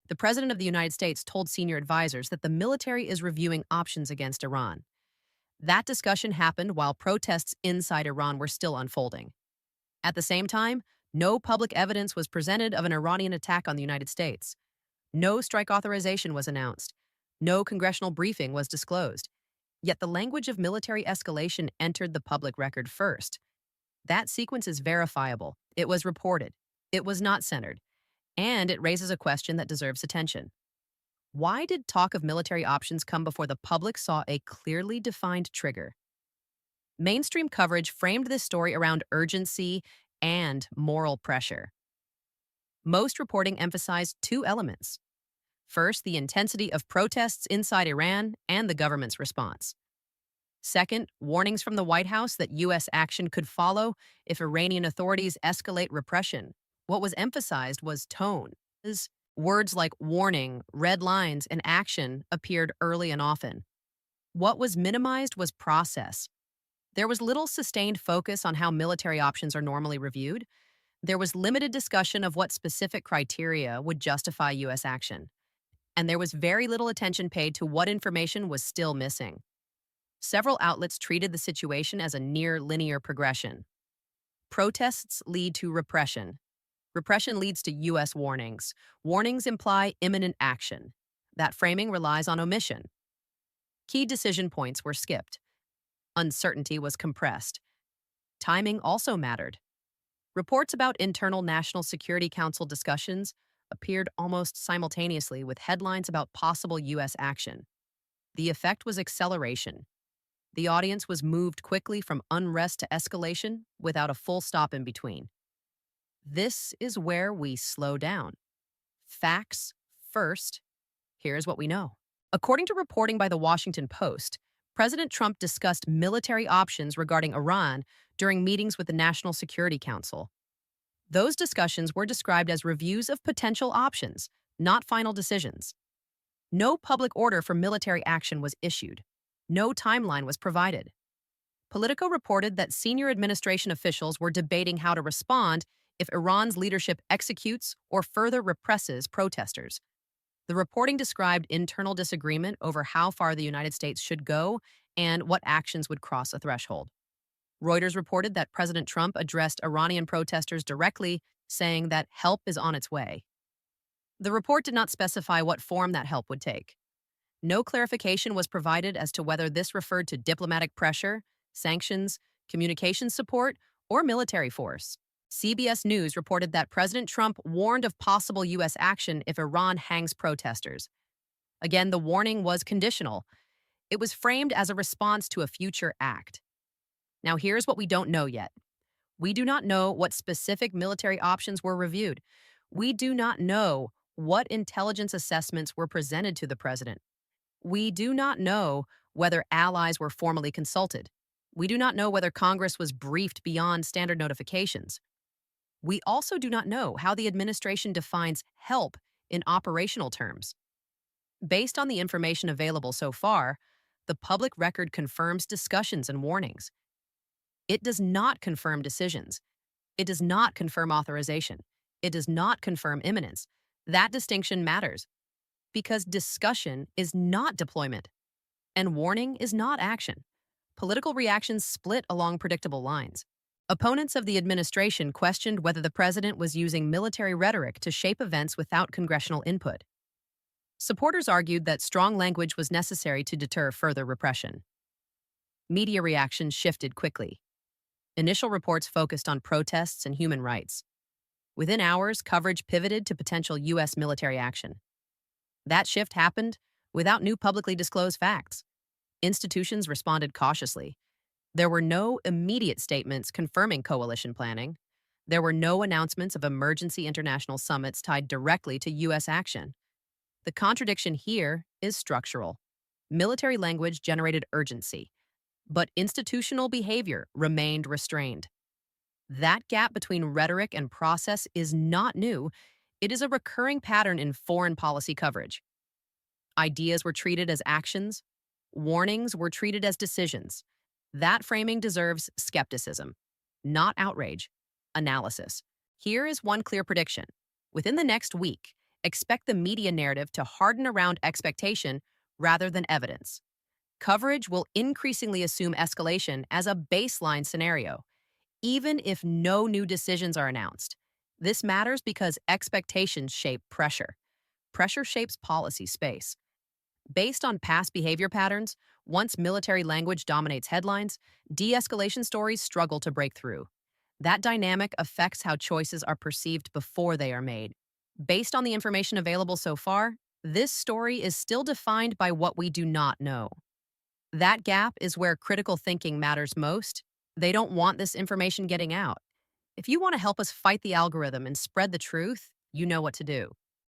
The President of the United States told senior advisors that the military is reviewing options against Iran. That discussion happened while protests inside Iran were still unfolding. At the same time, no public evidence was presented of an Iranian attack on the United States. No strike authorization was announced. No congressional briefing was disclosed. Yet the language of military escalation entered the public record first. That sequence is verifiable. It was reported. It was not centered. And it raises a question that deserves attention. Why did talk of military options come before the public saw a clearly defined trigger? Mainstream coverage framed this story around urgency and moral pressure. Most reporting emphasized two elements. First, the intensity of protests inside Iran and the government's response. Second, warnings from the White House that U.S. action could follow if Iranian authorities escalate repression. What was emphasized was tone. Words like warning, red lines, and action appeared early and often. What was minimized was process. There was little sustained focus on how military options are normally reviewed. There was limited discussion of what specific criteria would justify U.S. action. And there was very little attention paid to what information was still missing. Several outlets treated the situation as a near linear progression. Protests lead to repression. Repression leads to U.S. warnings. Warnings imply imminent action. That framing relies on omission. Key decision points were skipped. Uncertainty was compressed. Timing also mattered. Reports about internal National Security Council discussions appeared almost simultaneously with headlines about possible U.S. action. The effect was acceleration. The audience was moved quickly from unrest to escalation without a full stop in between. This is where we slow down. Facts first. Here's what we know. According to reporting by the Washington Post, President Trump discussed military options regarding Iran during meetings with the National Security Council. Those discussions were described as reviews of potential options, not final decisions. No public order for military action was issued. No timeline was provided. Politico reported that senior administration officials were debating how to respond if Iran's leadership executes or further represses protesters. The reporting described internal disagreement over how far the United States should go and what actions would cross a threshold. Reuters reported that President Trump addressed Iranian protesters directly, saying that help is on its way. The report did not specify what form that help would take. No clarification was provided as to whether this referred to diplomatic pressure, sanctions, communication support, or military force. CBS News reported that President Trump warned of possible U.S. action if Iran hangs protesters. Again, the warning was conditional. It was framed as a response to a future act. Now, here's what we don't know yet. We do not know what specific military options were reviewed. We do not know what intelligence assessments were presented to the president. We do not know whether allies were formally consulted. We do not know whether Congress was briefed beyond standard notifications. We also do not know how the administration defines help in operational terms. Based on the information available so far, the public record confirms discussions and warnings. It does not confirm decisions. It does not confirm authorization. It does not confirm imminence. That distinction matters because discussion is not deployment and warning is not action. Political reactions split along predictable lines. Opponents of the administration questioned whether the president was using military rhetoric to shape events without congressional input. Supporters argued that strong language was necessary to deter further repression. Media reactions shifted quickly. Initial reports focused on protests and human rights. Within hours, coverage pivoted to potential U.S. military action. That shift happened without new publicly disclosed facts. Institutions responded cautiously. There were no immediate statements confirming coalition planning. There were no announcements of emergency international summits tied directly to U.S. action. The contradiction here is structural. Military language generated urgency, but institutional behavior remained restrained. That gap between rhetoric and process is not new. It is a recurring pattern in foreign policy coverage. Ideas were treated as actions. Warnings were treated as decisions. That framing deserves skepticism, not outrage. Analysis. Here is one clear prediction. Within the next week, Expect the media narrative to harden around expectation rather than evidence. Coverage will increasingly assume escalation as a baseline scenario, even if no new decisions are announced. This matters because expectations shape pressure. Pressure shapes policy space. Based on past behavior patterns, once military language dominates headlines, de escalation stories struggle to break through. That dynamic affects how choices are perceived before they are made. Based on the information available so far, this story is still defined by what we do not know. That gap is where critical thinking matters most. They don't want this information getting out. If you want to help us fight the algorithm and spread the truth, you know what to do.